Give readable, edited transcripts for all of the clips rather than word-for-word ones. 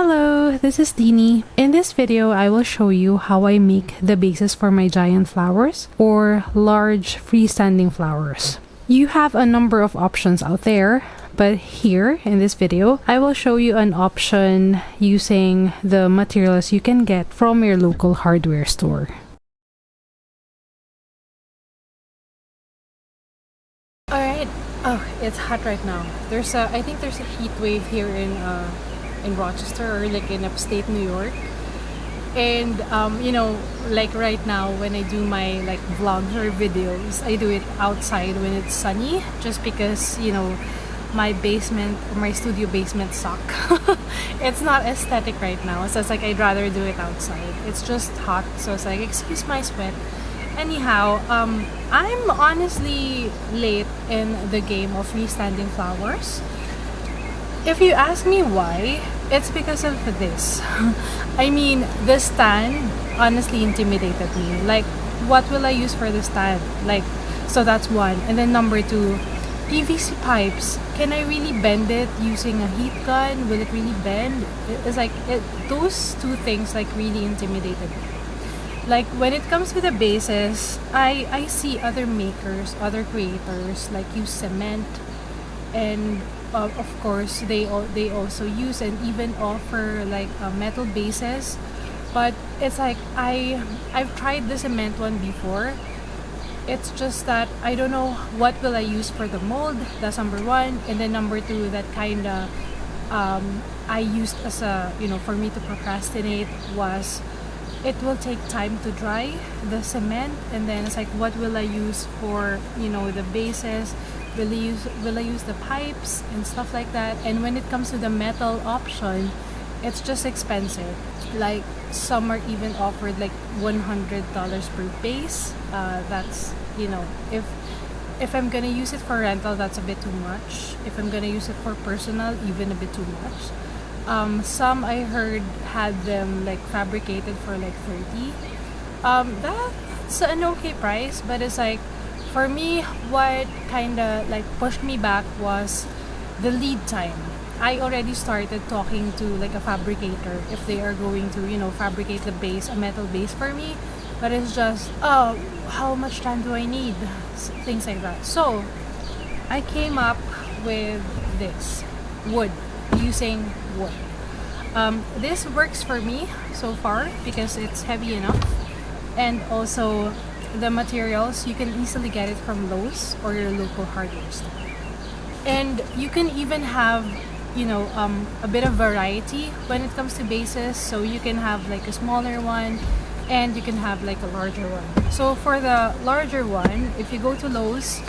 Hello, this is Dini. In this video, I will show you how I make the bases for my giant flowers or large freestanding flowers. You have a number of options out there, but here in this video, I will show you an option using the materials you can get from your local hardware store. Alright, it's hot right now. I think there's a heat wave here in Rochester, or like in upstate New York. And like right now when I do my like vlogs or videos, I do it outside when it's sunny, just because my basement or my studio basement suck. It's not aesthetic right now, so it's like I'd rather do it outside. It's just hot, so it's like, excuse my sweat. Anyhow, I'm honestly late in the game of freestanding flowers. If you ask me why, it's because of this. I mean, the stand honestly intimidated me. Like, what will I use for the stand? Like, so that's one. And then number two, PVC pipes. Can I really bend it using a heat gun? Will it really bend? It's like, those two things like really intimidated me. Like, when it comes to the bases, I see other makers, other creators like use cement, and of course they also use and even offer like metal bases. But it's like I've tried the cement one before. It's just that I don't know what will I use for the mold. That's number one. And then number two, that kind of I used as a for me to procrastinate was, it will take time to dry the cement, and then it's like, what will I use for the bases? Will I use the pipes and stuff like that? And when it comes to the metal option, it's just expensive. Like, some are even offered like $100 per base. That's if I'm gonna use it for rental, that's a bit too much. If I'm gonna use it for personal, even a bit too much. Some I heard had them like fabricated for like $30. That's an okay price, but it's like, for me, what kind of like pushed me back was the lead time. I already started talking to like a fabricator if they are going to fabricate the base, a metal base for me, but it's just, oh, how much time do I need? Things like that. So I came up with this wood, using wood. This works for me so far because it's heavy enough, and also the materials, you can easily get it from Lowe's or your local hardware store. And you can even have a bit of variety when it comes to bases. So you can have like a smaller one, and you can have like a larger one. So for the larger one, if you go to Lowe's,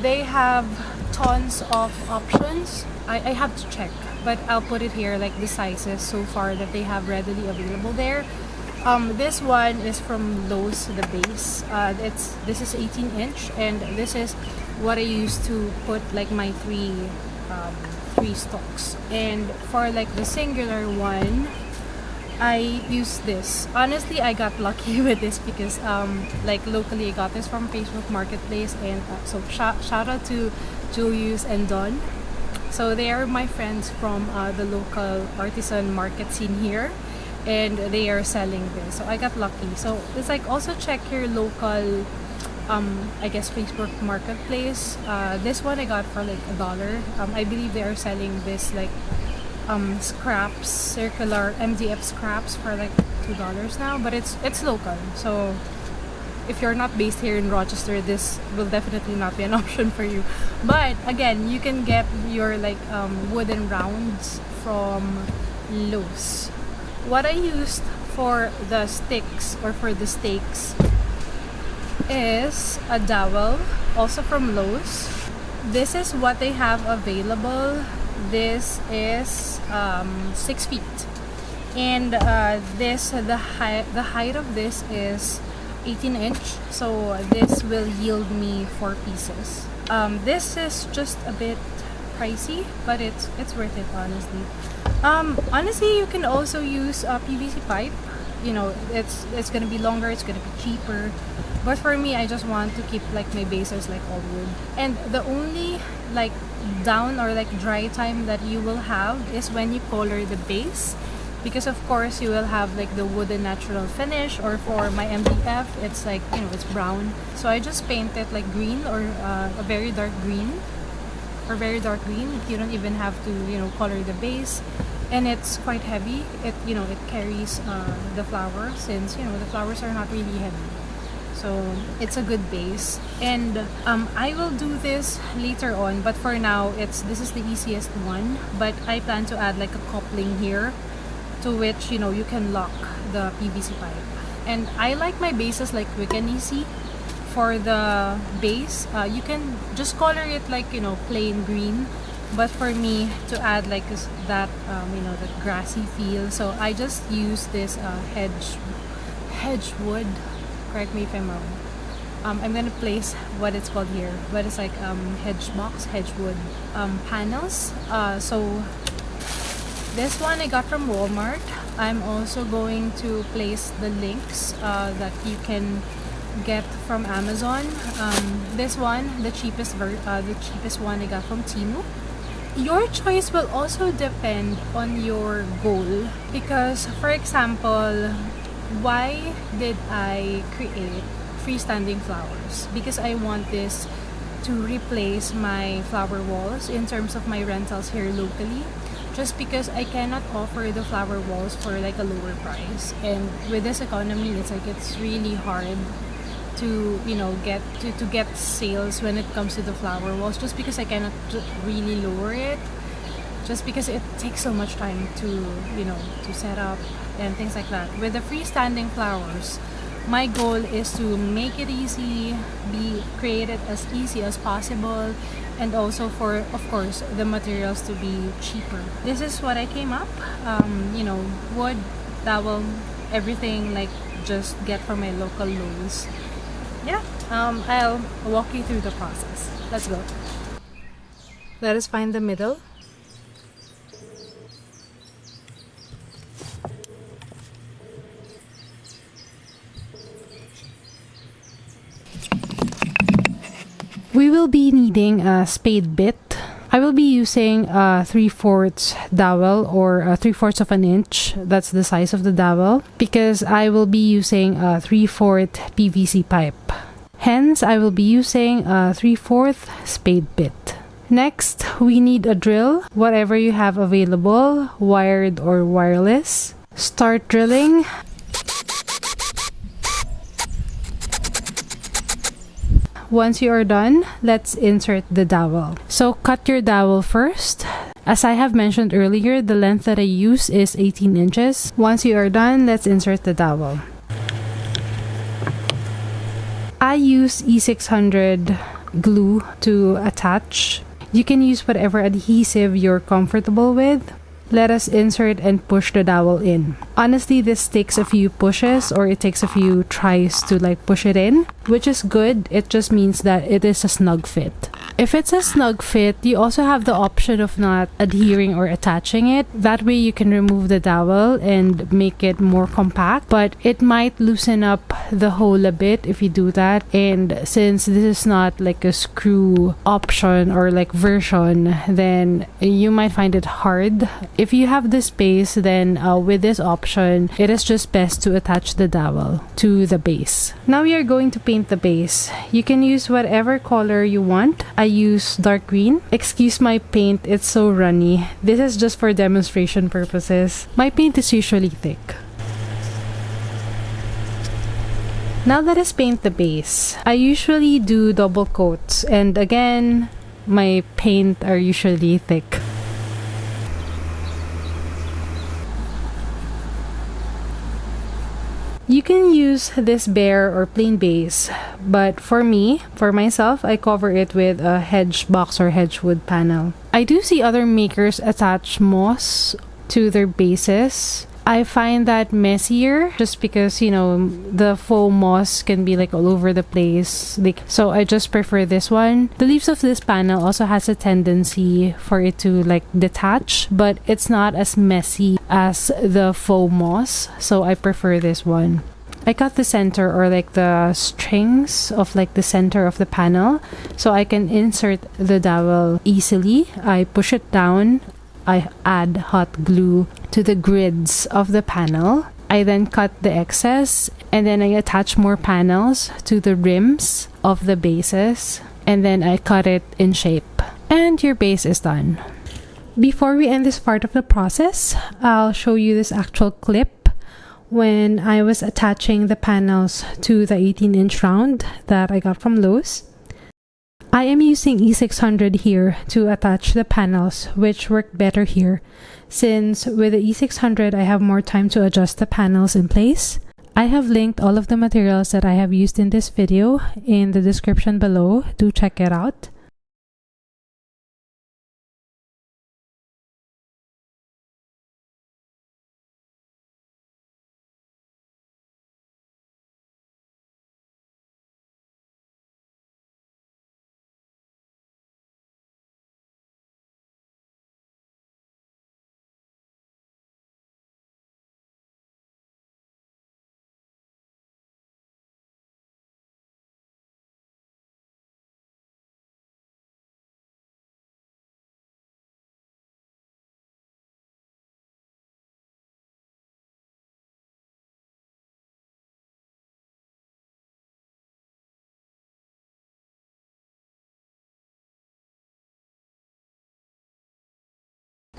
they have tons of options. I have to check, but I'll put it here, like the sizes so far that they have readily available there. This one is from Lowe's, the base. This is 18-inch, and this is what I use to put like my three stalks. And for like the singular one, I use this. Honestly, I got lucky with this because like locally I got this from Facebook Marketplace, and so shout out to Julius and Don. So they are my friends from the local artisan market scene here, and they are selling this, so I got lucky. So it's like, also check your local I guess Facebook Marketplace. This one I got for like $1. I believe they are selling this like scraps, circular MDF scraps for like $2 now, but it's local. So if you're not based here in Rochester, this will definitely not be an option for you. But again, you can get your like wooden rounds from Lowe's. What I used for the sticks or for the stakes is a dowel, also from Lowe's. This is what they have available. This is 6 feet, and the height of this is 18-inch, so this will yield me 4 pieces. This is just a bit pricey, but it's worth it, honestly. Honestly, you can also use a PVC pipe. It's gonna be longer, it's gonna be cheaper, but for me, I just want to keep like my bases like all wood. And the only like down or like dry time that you will have is when you color the base, because of course you will have like the wooden natural finish, or for my MDF it's like, you know, it's brown. So I just paint it like green, or a very dark green, or very dark green. You don't even have to, you know, color the base. And it's quite heavy. It, you know, it carries the flower, since, you know, the flowers are not really heavy. So it's a good base. And I will do this later on, but for now this is the easiest one. But I plan to add like a coupling here, to which, you know, you can lock the PVC pipe. And I like my bases like quick and easy. For the base, you can just color it like, you know, plain green, but for me to add like that, you know, the grassy feel, so I just use this Hedge wood. Correct me if I'm wrong. I'm gonna place what it's called here, but it's like Hedge wood panels. So this one I got from Walmart. I'm also going to place the links that you can get from Amazon. This one, the cheapest one I got from Temu. Your choice will also depend on your goal, because for example, why did I create freestanding flowers? Because I want this to replace my flower walls in terms of my rentals here locally, just because I cannot offer the flower walls for like a lower price. And with this economy, it's like it's really hard to, you know, get sales when it comes to the flower walls, just because I cannot really lower it, just because it takes so much time to, you know, to set up and things like that. With the freestanding flowers, my goal is to make it easy, create it as easy as possible, and also for, of course, the materials to be cheaper. This is what I came up, you know, wood, dowel, everything like just get from my local Lowe's. Yeah, I'll walk you through the process. Let's go. Let us find the middle. We will be needing a spade bit. I will be using a 3/4 dowel, or 3/4 of an inch. That's the size of the dowel, because I will be using a 3/4 PVC pipe. Hence, I will be using a 3/4 spade bit. Next, we need a drill, whatever you have available, wired or wireless. Start drilling. Once you are done, let's insert the dowel. So cut your dowel first. As I have mentioned earlier, the length that I use is 18 inches. Once you are done, let's insert the dowel. I use E600 glue to attach. You can use whatever adhesive you're comfortable with. Let us insert and push the dowel in. Honestly, this takes a few pushes, or it takes a few tries to like push it in, which is good. It just means that it is a snug fit. If it's a snug fit, you also have the option of not adhering or attaching it. That way you can remove the dowel and make it more compact, but it might loosen up the hole a bit if you do that. And since this is not like a screw option or like version, then you might find it hard. If you have the space, then with this option, it is just best to attach the dowel to the base. Now we are going to paint the base. You can use whatever color you want. I use dark green. Excuse my paint, it's so runny. This is just for demonstration purposes. My paint is usually thick. Now let us paint the base. I usually do double coats, and again, my paint are usually thick. You can use this bare or plain base, but for myself, I cover it with a Hedge box or Hedge wood panel. I do see other makers attach moss to their bases. I find that messier, just because, you know, the faux moss can be like all over the place. So I just prefer this one. The leaves of this panel also has a tendency for it to like detach, but it's not as messy as the faux moss. So I prefer this one. I cut the center, or like the strings of like the center of the panel, so I can insert the dowel easily. I push it down. I add hot glue to the grids of the panel. I then cut the excess, and then I attach more panels to the rims of the bases, and then I cut it in shape. And your base is done. Before we end this part of the process, I'll show you this actual clip when I was attaching the panels to the 18-inch round that I got from Lowe's. I am using E600 here to attach the panels, which work better here, since with the E600 I have more time to adjust the panels in place. I have linked all of the materials that I have used in this video in the description below. Do check it out.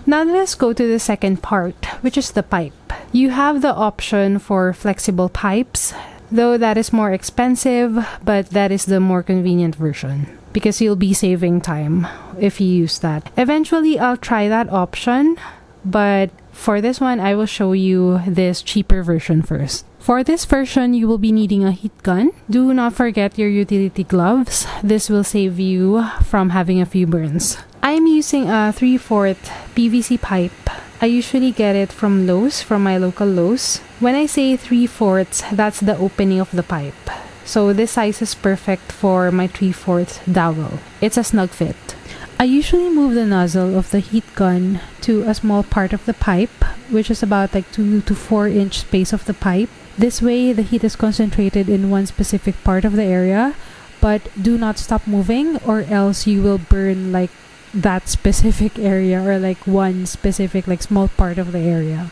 Now let's go to the second part, which is the pipe. You have the option for flexible pipes, though that is more expensive, but that is the more convenient version because you'll be saving time if you use that. Eventually, I'll try that option, but for this one, I will show you this cheaper version first. For this version, you will be needing a heat gun. Do not forget your utility gloves. This will save you from having a few burns. I'm using a 3/4 PVC pipe. I usually get it from Lowe's, from my local Lowe's. When I say 3/4, that's the opening of the pipe. So this size is perfect for my 3/4 dowel. It's a snug fit. I usually move the nozzle of the heat gun to a small part of the pipe, which is about like 2 to 4 inch space of the pipe. This way, the heat is concentrated in one specific part of the area, but do not stop moving or else you will burn like that specific area or like one specific like small part of the area.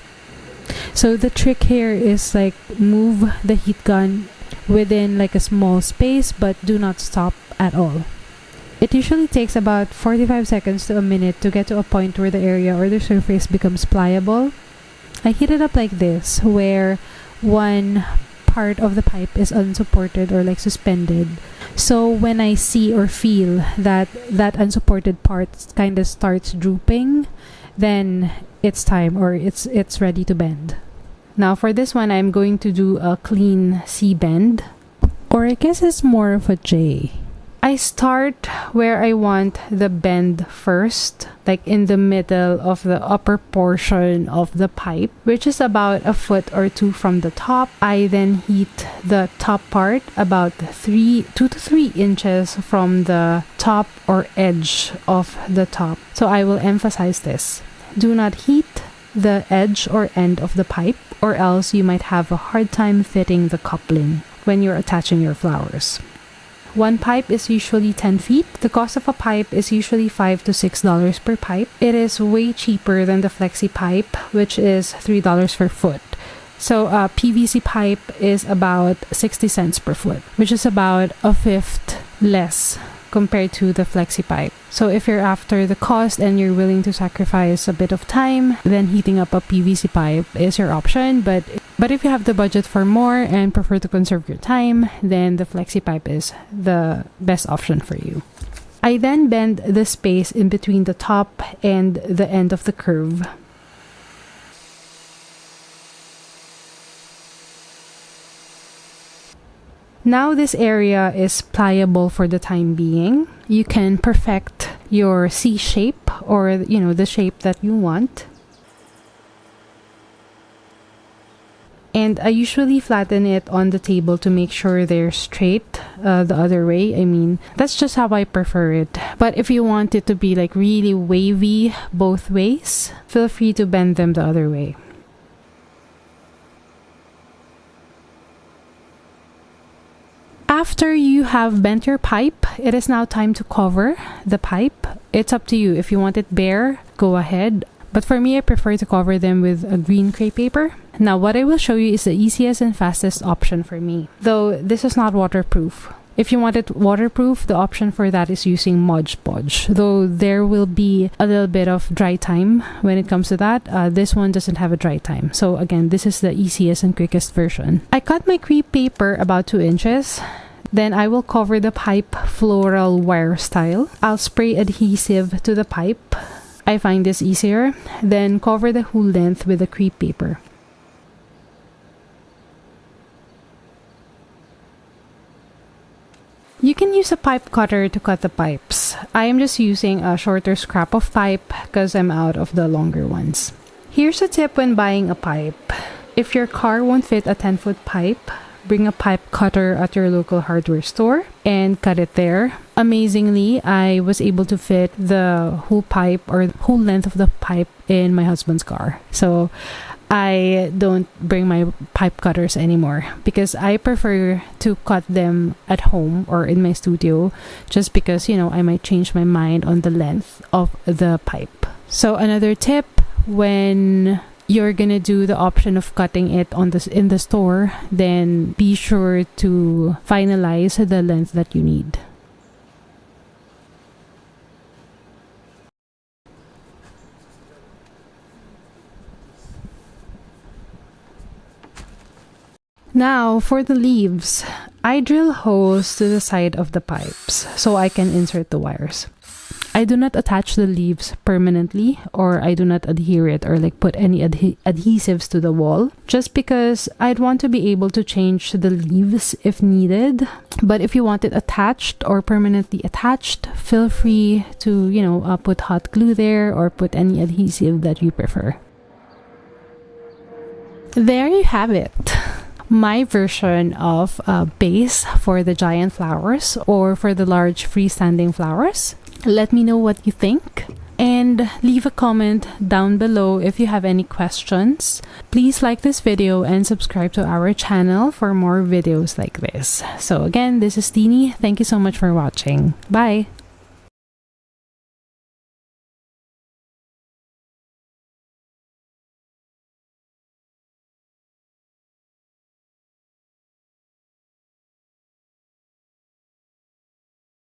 So the trick here is like move the heat gun within like a small space, but do not stop at all. It usually takes about 45 seconds to a minute to get to a point where the area or the surface becomes pliable. I heat it up like this, where one part of the pipe is unsupported or like suspended. So when I see or feel that that unsupported part kind of starts drooping, then it's time, or it's ready to bend. Now for this one, I'm going to do a clean C bend, or I guess it's more of a J. I start where I want the bend first, like in the middle of the upper portion of the pipe, which is about a foot or two from the top. I then heat the top part about 2 to 3 inches from the top or edge of the top. So I will emphasize this. Do not heat the edge or end of the pipe, or else you might have a hard time fitting the coupling when you're attaching your flowers. One pipe is usually 10 feet. The cost of a pipe is usually $5 to $6 per pipe. It is way cheaper than the flexi pipe, which is $3 per foot. So a PVC pipe is about 60 cents per foot, which is about a fifth less compared to the flexi pipe. So if you're after the cost and you're willing to sacrifice a bit of time, then heating up a PVC pipe is your option. But if you have the budget for more and prefer to conserve your time, then the flexi pipe is the best option for you. I then bend the space in between the top and the end of the curve. Now this area is pliable for the time being. You can perfect your C shape, or the shape that you want. And I usually flatten it on the table to make sure they're straight the other way. I mean, that's just how I prefer it. But if you want it to be like really wavy both ways, feel free to bend them the other way. After you have bent your pipe, it is now time to cover the pipe. It's up to you. If you want it bare, go ahead. But for me, I prefer to cover them with a green crepe paper. Now, what I will show you is the easiest and fastest option for me, though this is not waterproof. If you want it waterproof, the option for that is using Mod Podge, though there will be a little bit of dry time when it comes to that. This one doesn't have a dry time. So again, this is the easiest and quickest version. I cut my crepe paper about 2 inches. Then I will cover the pipe floral wire style. I'll spray adhesive to the pipe. I find this easier. Then cover the whole length with the crepe paper. You can use a pipe cutter to cut the pipes. I am just using a shorter scrap of pipe because I'm out of the longer ones. Here's a tip when buying a pipe. If your car won't fit a 10-foot pipe, bring a pipe cutter at your local hardware store and cut it there. Amazingly, I was able to fit the whole pipe or whole length of the pipe in my husband's car. So I don't bring my pipe cutters anymore because I prefer to cut them at home or in my studio just because, you know, I might change my mind on the length of the pipe. So another tip, when you're gonna do the option of cutting it in the store, then be sure to finalize the length that you need. Now, for the leaves, I drill holes to the side of the pipes so I can insert the wires. I do not attach the leaves permanently, or I do not adhere it or like put any adhesives to the wall, just because I'd want to be able to change the leaves if needed. But if you want it attached or permanently attached, feel free to, you know, put hot glue there or put any adhesive that you prefer. There you have it. My version of a base for the giant flowers or for the large freestanding flowers. Let me know what you think and leave a comment down below if you have any questions. Please like this video and subscribe to our channel for more videos like this. So again, this is Teeny. Thank you so much for watching. Bye!